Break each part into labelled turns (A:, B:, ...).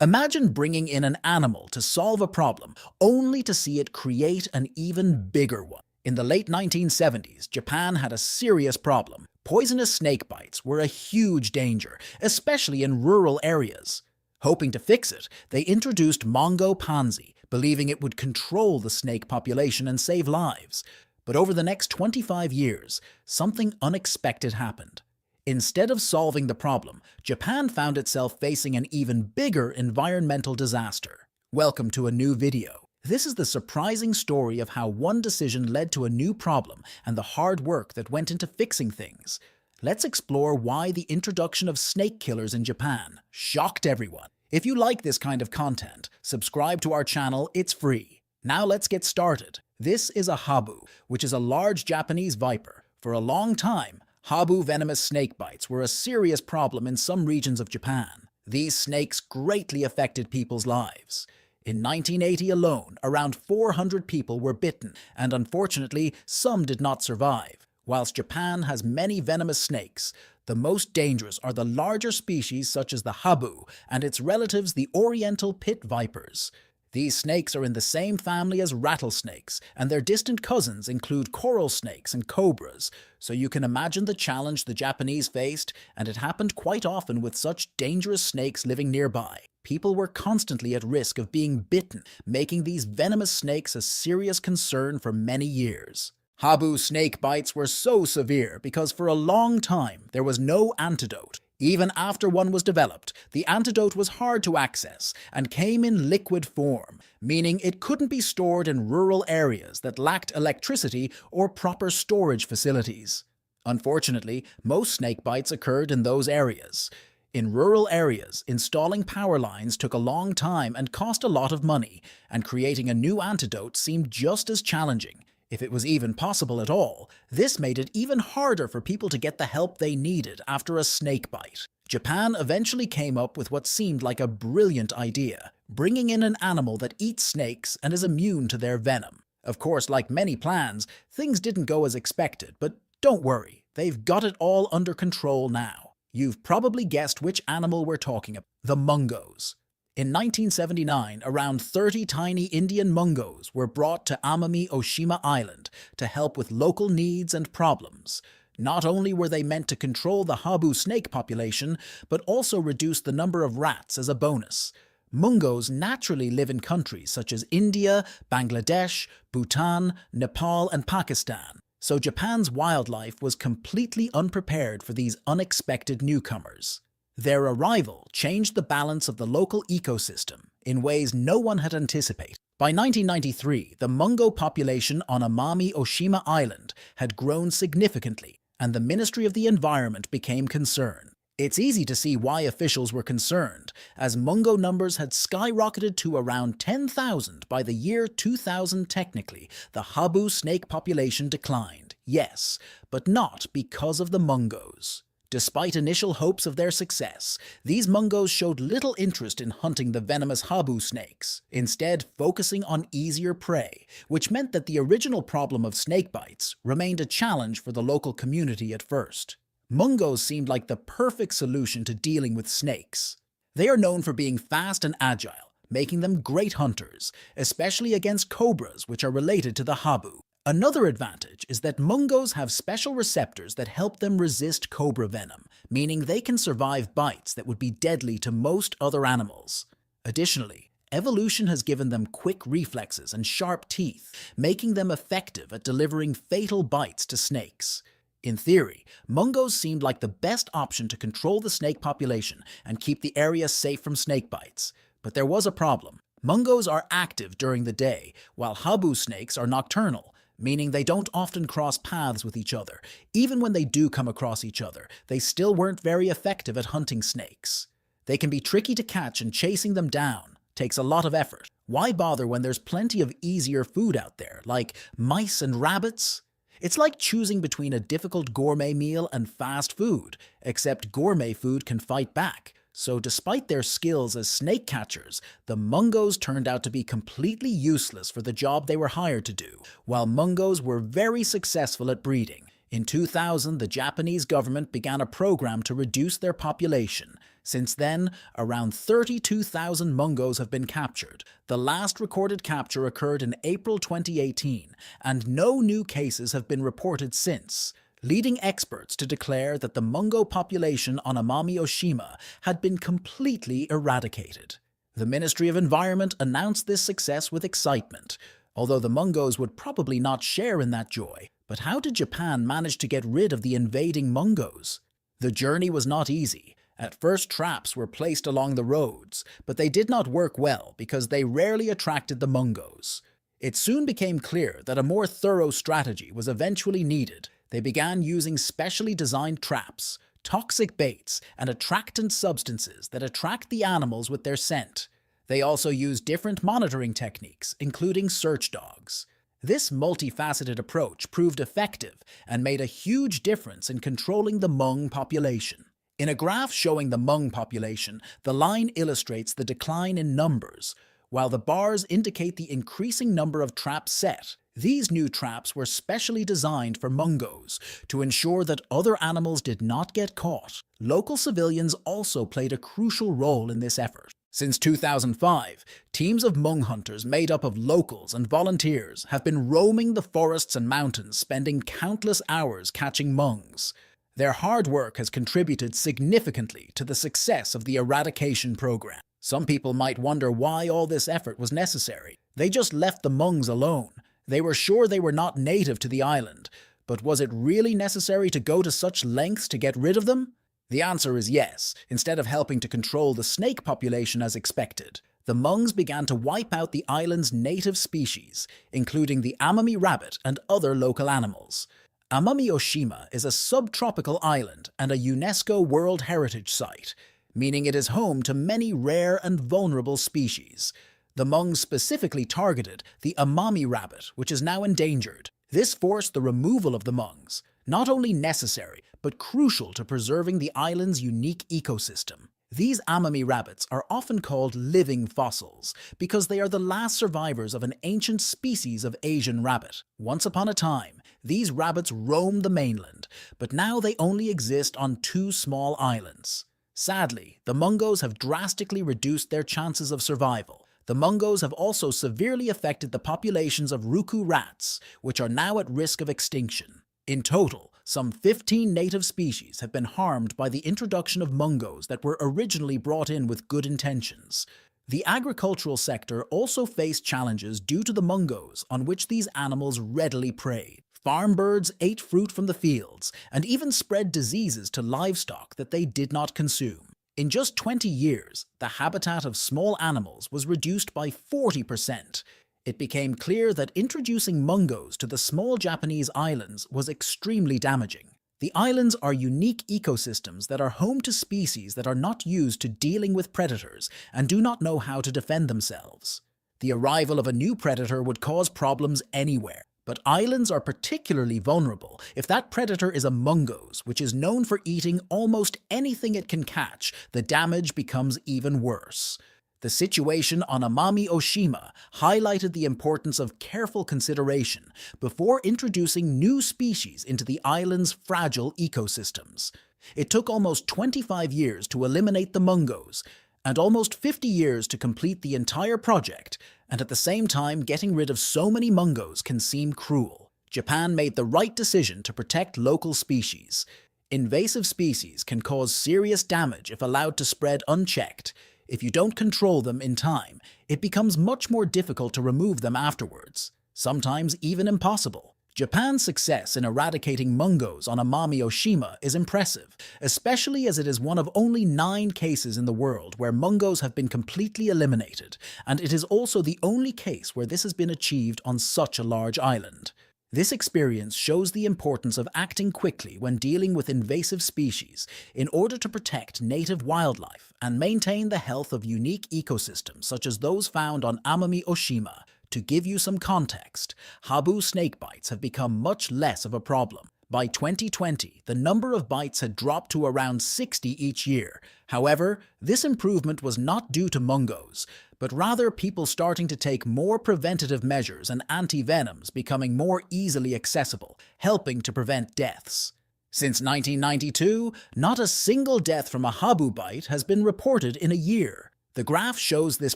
A: Imagine bringing in an animal to solve a problem, only to see it create an even bigger one. In the late 1970s, Japan had a serious problem. Poisonous snake bites were a huge danger, especially in rural areas. Hoping to fix it, they introduced Mongo pansy, believing it would control the snake population and save lives. But over the next 25 years, something unexpected happened. Instead of solving the problem, Japan found itself facing an even bigger environmental disaster. Welcome to a new video. This is the surprising story of how one decision led to a new problem and the hard work that went into fixing things. Let's explore why the introduction of snake killers in Japan shocked everyone. If you like this kind of content, subscribe to our channel, it's free. Now let's get started. This is a habu, which is a large Japanese viper. For a long time, habu venomous snake bites were a serious problem in some regions of Japan. These snakes greatly affected people's lives. In 1980 alone, around 400 people were bitten, and unfortunately, some did not survive. Whilst Japan has many venomous snakes, the most dangerous are the larger species such as the habu and its relatives, the oriental pit vipers. These snakes are in the same family as rattlesnakes, and their distant cousins include coral snakes and cobras, so you can imagine the challenge the Japanese faced, and it happened quite often with such dangerous snakes living nearby. People were constantly at risk of being bitten, making these venomous snakes a serious concern for many years. Habu snake bites were so severe because for a long time there was no antidote. Even after one was developed, the antidote was hard to access and came in liquid form, meaning it couldn't be stored in rural areas that lacked electricity or proper storage facilities. Unfortunately, most snake bites occurred in those areas. In rural areas, installing power lines took a long time and cost a lot of money, and creating a new antidote seemed just as challenging. If it was even possible at all, this made it even harder for people to get the help they needed after a snake bite. Japan eventually came up with what seemed like a brilliant idea, bringing in an animal that eats snakes and is immune to their venom. Of course, like many plans, things didn't go as expected, but don't worry, they've got it all under control now. You've probably guessed which animal we're talking about: the Mongos. In 1979, around 30 tiny Indian Mongos were brought to Amami Oshima Island to help with local needs and problems. Not only were they meant to control the habu snake population, but also reduce the number of rats as a bonus. Mongos naturally live in countries such as India, Bangladesh, Bhutan, Nepal, and Pakistan, so Japan's wildlife was completely unprepared for these unexpected newcomers. Their arrival changed the balance of the local ecosystem in ways no one had anticipated. By 1993, the Mongo population on Amami Oshima Island had grown significantly, and the Ministry of the Environment became concerned. It's easy to see why officials were concerned, as Mongo numbers had skyrocketed to around 10,000 by the year 2000. Technically, the habu snake population declined, yes, but not because of the Mongos. Despite initial hopes of their success, these Mongos showed little interest in hunting the venomous habu snakes, instead focusing on easier prey, which meant that the original problem of snake bites remained a challenge for the local community at first. Mongos seemed like the perfect solution to dealing with snakes. They are known for being fast and agile, making them great hunters, especially against cobras, which are related to the habu. Another advantage is that Mongos have special receptors that help them resist cobra venom, meaning they can survive bites that would be deadly to most other animals. Additionally, evolution has given them quick reflexes and sharp teeth, making them effective at delivering fatal bites to snakes. In theory, Mongos seemed like the best option to control the snake population and keep the area safe from snake bites. But there was a problem. Mongos are active during the day, while habu snakes are nocturnal, meaning they don't often cross paths with each other. Even when they do come across each other, they still weren't very effective at hunting snakes. They can be tricky to catch, and chasing them down takes a lot of effort. Why bother when there's plenty of easier food out there, like mice and rabbits? It's like choosing between a difficult gourmet meal and fast food, except gourmet food can fight back. So despite their skills as snake catchers, the Mongos turned out to be completely useless for the job they were hired to do, while Mongos were very successful at breeding. In 2000, the Japanese government began a program to reduce their population, Since then, around 32,000 Mongos have been captured. The last recorded capture occurred in April 2018, and no new cases have been reported since, leading experts to declare that the Mongo population on Amami Oshima had been completely eradicated. The Ministry of Environment announced this success with excitement, although the Mongos would probably not share in that joy. But how did Japan manage to get rid of the invading Mongos? The journey was not easy. At first, traps were placed along the roads, but they did not work well because they rarely attracted the Mongos. It soon became clear that a more thorough strategy was eventually needed. They began using specially designed traps, toxic baits, and attractant substances that attract the animals with their scent. They also used different monitoring techniques, including search dogs. This multifaceted approach proved effective and made a huge difference in controlling the Hmong population. In a graph showing the Hmong population, the line illustrates the decline in numbers, while the bars indicate the increasing number of traps set. These new traps were specially designed for Mongos to ensure that other animals did not get caught. Local civilians also played a crucial role in this effort. Since 2005, teams of Hmong hunters made up of locals and volunteers have been roaming the forests and mountains, spending countless hours catching Hmongs. Their hard work has contributed significantly to the success of the eradication program. Some people might wonder why all this effort was necessary. They just left the Hmongs alone. They were sure they were not native to the island, but was it really necessary to go to such lengths to get rid of them? The answer is yes. Instead of helping to control the snake population as expected, the Hmongs began to wipe out the island's native species, including the Amami rabbit and other local animals. Amami Oshima is a subtropical island and a UNESCO World Heritage Site, meaning it is home to many rare and vulnerable species. The Hmongs specifically targeted the Amami rabbit, which is now endangered. This forced the removal of the Hmongs, not only necessary, but crucial to preserving the island's unique ecosystem. These Amami rabbits are often called living fossils because they are the last survivors of an ancient species of Asian rabbit. Once upon a time, these rabbits roamed the mainland, but now they only exist on 2 small islands. Sadly, the Mongos have drastically reduced their chances of survival. The Mongos have also severely affected the populations of Ruku rats, which are now at risk of extinction. In total, some 15 native species have been harmed by the introduction of Mongos that were originally brought in with good intentions. The agricultural sector also faced challenges due to the Mongos on which these animals readily preyed. Farm birds ate fruit from the fields and even spread diseases to livestock that they did not consume. In just 20 years, the habitat of small animals was reduced by 40%. It became clear that introducing Mongos to the small Japanese islands was extremely damaging. The islands are unique ecosystems that are home to species that are not used to dealing with predators and do not know how to defend themselves. The arrival of a new predator would cause problems anywhere. But islands are particularly vulnerable if that predator is a Mongos, which is known for eating almost anything it can catch. The damage becomes even worse. The situation on Amami Oshima highlighted the importance of careful consideration before introducing new species into the island's fragile ecosystems. It took almost 25 years to eliminate the Mongos, and almost 50 years to complete the entire project, and at the same time getting rid of so many Mongos can seem cruel. Japan made the right decision to protect local species. Invasive species can cause serious damage if allowed to spread unchecked. If you don't control them in time, it becomes much more difficult to remove them afterwards, sometimes even impossible. Japan's success in eradicating Mongos on Amami Oshima is impressive, especially as it is one of only 9 cases in the world where Mongos have been completely eliminated, and it is also the only case where this has been achieved on such a large island. This experience shows the importance of acting quickly when dealing with invasive species in order to protect native wildlife and maintain the health of unique ecosystems such as those found on Amami Oshima. To give you some context, Habu snake bites have become much less of a problem. By 2020, the number of bites had dropped to around 60 each year. However, this improvement was not due to Mongos, but rather people starting to take more preventative measures and anti-venoms becoming more easily accessible, helping to prevent deaths. Since 1992, not a single death from a habu bite has been reported in a year. The graph shows this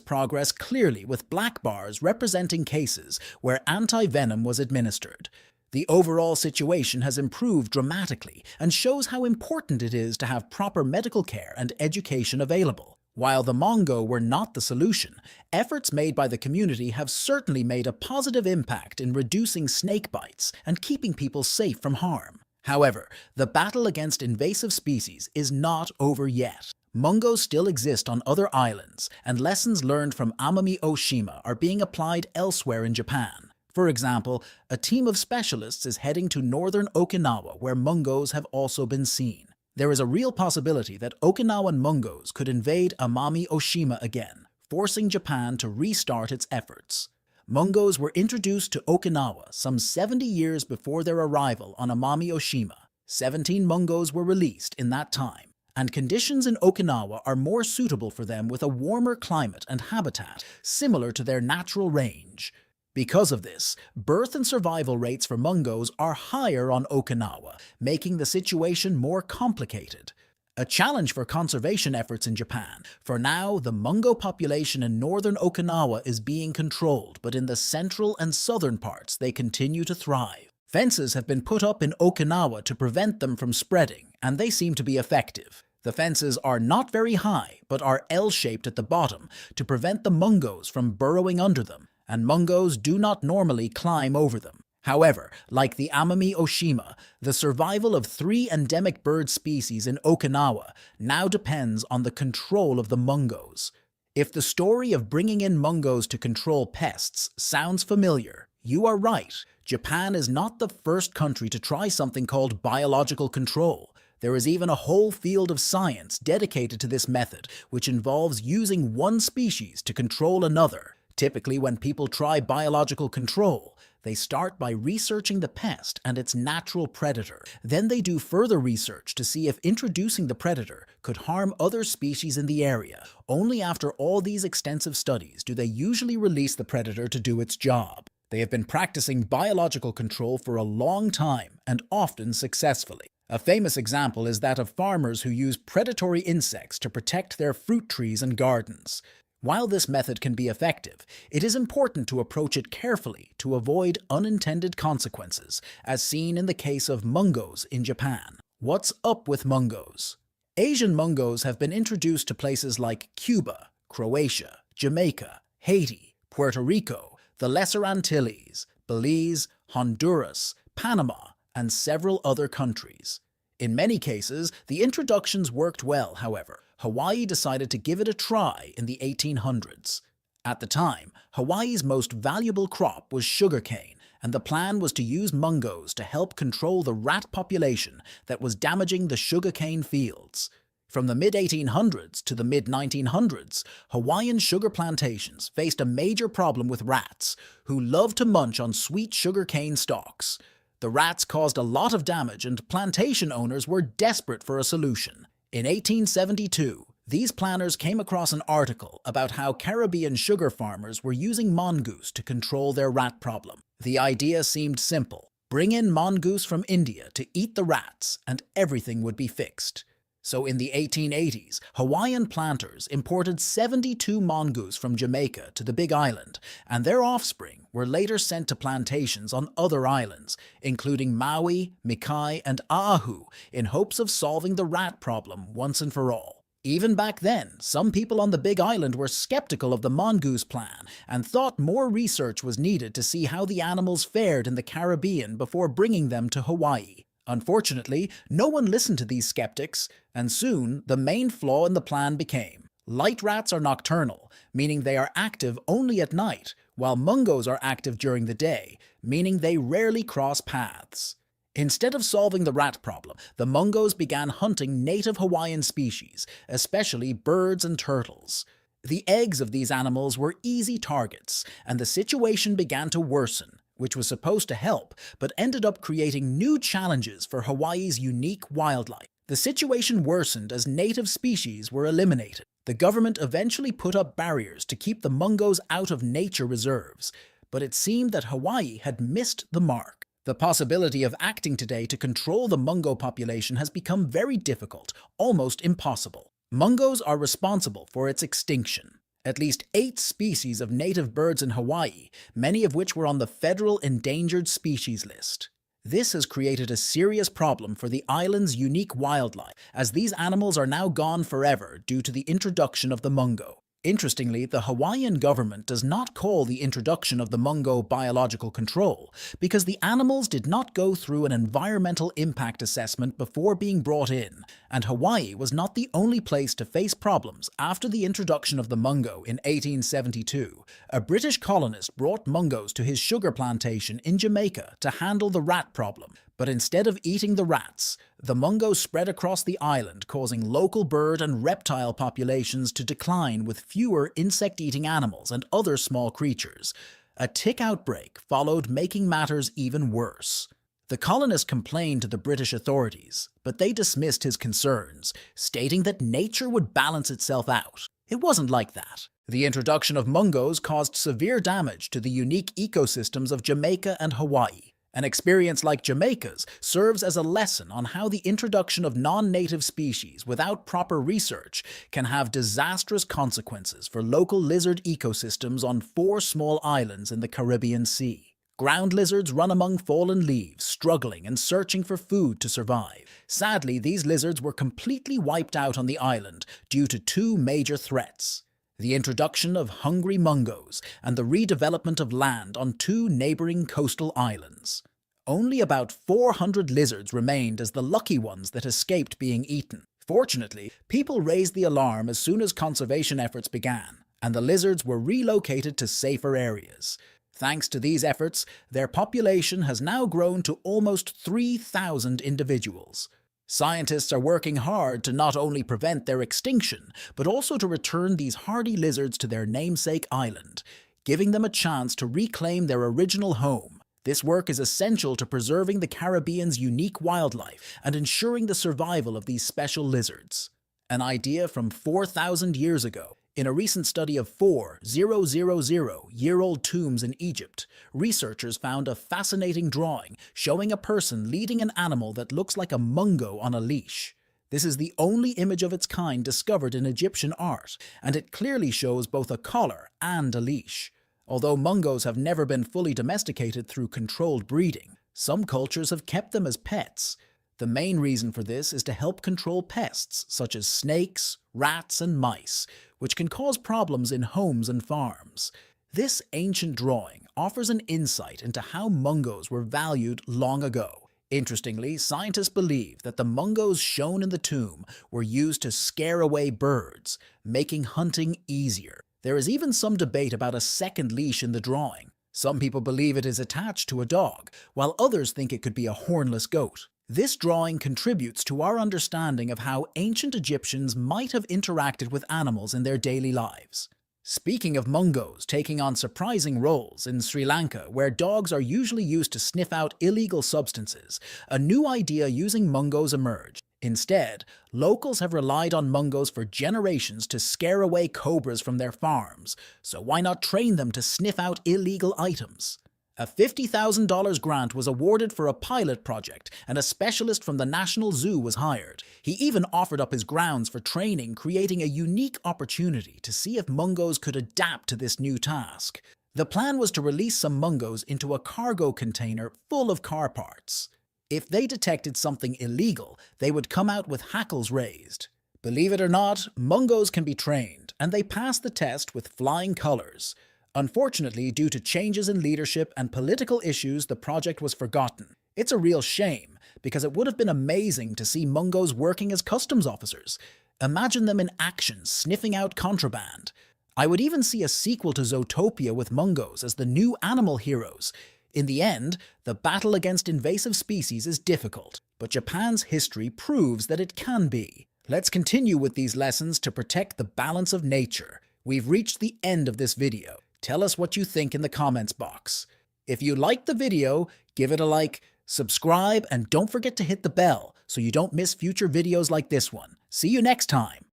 A: progress clearly with black bars representing cases where anti-venom was administered. The overall situation has improved dramatically and shows how important it is to have proper medical care and education available. While the Mongo were not the solution, efforts made by the community have certainly made a positive impact in reducing snake bites and keeping people safe from harm. However, the battle against invasive species is not over yet. Mongos still exist on other islands, and lessons learned from Amami Oshima are being applied elsewhere in Japan. For example, a team of specialists is heading to northern Okinawa where mongos have also been seen. There is a real possibility that Okinawan mongos could invade Amami Oshima again, forcing Japan to restart its efforts. Mongos were introduced to Okinawa some 70 years before their arrival on Amami Oshima. 17 mongos were released in that time, and conditions in Okinawa are more suitable for them with a warmer climate and habitat similar to their natural range. Because of this, birth and survival rates for mongos are higher on Okinawa, making the situation more complicated. A challenge for conservation efforts in Japan. For now, the Mongo population in northern Okinawa is being controlled, but in the central and southern parts they continue to thrive. Fences have been put up in Okinawa to prevent them from spreading, and they seem to be effective. The fences are not very high, but are L-shaped at the bottom to prevent the mongos from burrowing under them, and mongos do not normally climb over them. However, like the Amami Oshima, the survival of 3 endemic bird species in Okinawa now depends on the control of the mongos. If the story of bringing in mongos to control pests sounds familiar, you are right. Japan is not the first country to try something called biological control. There is even a whole field of science dedicated to this method, which involves using one species to control another. Typically, when people try biological control, they start by researching the pest and its natural predator. Then they do further research to see if introducing the predator could harm other species in the area. Only after all these extensive studies do they usually release the predator to do its job. They have been practicing biological control for a long time and often successfully. A famous example is that of farmers who use predatory insects to protect their fruit trees and gardens. While this method can be effective, it is important to approach it carefully to avoid unintended consequences, as seen in the case of mongos in Japan. What's up with mongos? Asian mongos have been introduced to places like Cuba, Croatia, Jamaica, Haiti, Puerto Rico, the Lesser Antilles, Belize, Honduras, Panama, and several other countries. In many cases, the introductions worked well, however. Hawaii decided to give it a try in the 1800s. At the time, Hawaii's most valuable crop was sugarcane, and the plan was to use mongos to help control the rat population that was damaging the sugarcane fields. From the mid-1800s to the mid-1900s, Hawaiian sugar plantations faced a major problem with rats, who loved to munch on sweet sugarcane stalks. The rats caused a lot of damage, and plantation owners were desperate for a solution. In 1872, these planners came across an article about how Caribbean sugar farmers were using mongoose to control their rat problem. The idea seemed simple. Bring in mongoose from India to eat the rats, and everything would be fixed. So in the 1880s, Hawaiian planters imported 72 mongoose from Jamaica to the Big Island, and their offspring were later sent to plantations on other islands, including Maui, Mikai, and Oahu, in hopes of solving the rat problem once and for all. Even back then, some people on the Big Island were skeptical of the mongoose plan and thought more research was needed to see how the animals fared in the Caribbean before bringing them to Hawaii. Unfortunately, no one listened to these skeptics, and soon the main flaw in the plan became: light rats are nocturnal, meaning they are active only at night, while mongos are active during the day, meaning they rarely cross paths. Instead of solving the rat problem, the mongos began hunting native Hawaiian species, especially birds and turtles. The eggs of these animals were easy targets, and the situation began to worsen, which was supposed to help, but ended up creating new challenges for Hawaii's unique wildlife. The situation worsened as native species were eliminated. The government eventually put up barriers to keep the mongos out of nature reserves, but it seemed that Hawaii had missed the mark. The possibility of acting today to control the Mongo population has become very difficult, almost impossible. Mongos are responsible for its extinction. At least 8 species of native birds in Hawaii, many of which were on the federal endangered species list. This has created a serious problem for the island's unique wildlife, as these animals are now gone forever due to the introduction of the Mongo. Interestingly, the Hawaiian government does not call the introduction of the Mongo biological control because the animals did not go through an environmental impact assessment before being brought in, and Hawaii was not the only place to face problems after the introduction of the Mongo in 1872. A British colonist brought Mongos to his sugar plantation in Jamaica to handle the rat problem, but instead of eating the rats, the Mongo spread across the island, causing local bird and reptile populations to decline with fewer insect-eating animals and other small creatures. A tick outbreak followed, making matters even worse. The colonist complained to the British authorities, but they dismissed his concerns, stating that nature would balance itself out. It wasn't like that. The introduction of Mongos caused severe damage to the unique ecosystems of Jamaica and Hawaii. An experience like Jamaica's serves as a lesson on how the introduction of non-native species without proper research can have disastrous consequences for local lizard ecosystems on 4 small islands in the Caribbean Sea. Ground lizards run among fallen leaves, struggling and searching for food to survive. Sadly, these lizards were completely wiped out on the island due to 2 major threats: the introduction of hungry Mongos and the redevelopment of land on 2 neighboring coastal islands. Only about 400 lizards remained as the lucky ones that escaped being eaten. Fortunately, people raised the alarm as soon as conservation efforts began, and the lizards were relocated to safer areas. Thanks to these efforts, their population has now grown to almost 3,000 individuals. Scientists are working hard to not only prevent their extinction, but also to return these hardy lizards to their namesake island, giving them a chance to reclaim their original home. This work is essential to preserving the Caribbean's unique wildlife and ensuring the survival of these special lizards. An idea from 4,000 years ago. In a recent study of 4,000-year-old tombs in Egypt, researchers found a fascinating drawing showing a person leading an animal that looks like a Mongo on a leash. This is the only image of its kind discovered in Egyptian art, and it clearly shows both a collar and a leash. Although Mongos have never been fully domesticated through controlled breeding, some cultures have kept them as pets. The main reason for this is to help control pests such as snakes, rats, and mice, which can cause problems in homes and farms. This ancient drawing offers an insight into how Mongos were valued long ago. Interestingly, scientists believe that the Mongos shown in the tomb were used to scare away birds, making hunting easier. There is even some debate about a second leash in the drawing. Some people believe it is attached to a dog, while others think it could be a hornless goat. This drawing contributes to our understanding of how ancient Egyptians might have interacted with animals in their daily lives. Speaking of Mongos taking on surprising roles in Sri Lanka, where dogs are usually used to sniff out illegal substances, a new idea using Mongos emerged. Instead, locals have relied on Mongos for generations to scare away cobras from their farms, so why not train them to sniff out illegal items? A $50,000 grant was awarded for a pilot project, and a specialist from the National Zoo was hired. He even offered up his grounds for training, creating a unique opportunity to see if Mongos could adapt to this new task. The plan was to release some Mongos into a cargo container full of car parts. If they detected something illegal, they would come out with hackles raised. Believe it or not, Mongos can be trained, and they passed the test with flying colors. Unfortunately, due to changes in leadership and political issues, the project was forgotten. It's a real shame, because it would have been amazing to see Mongos working as customs officers. Imagine them in action, sniffing out contraband. I would even see a sequel to Zootopia with Mongos as the new animal heroes. In the end, the battle against invasive species is difficult, but Japan's history proves that it can be. Let's continue with these lessons to protect the balance of nature. We've reached the end of this video. Tell us what you think in the comments box. If you liked the video, give it a like, subscribe, and don't forget to hit the bell so you don't miss future videos like this one. See you next time!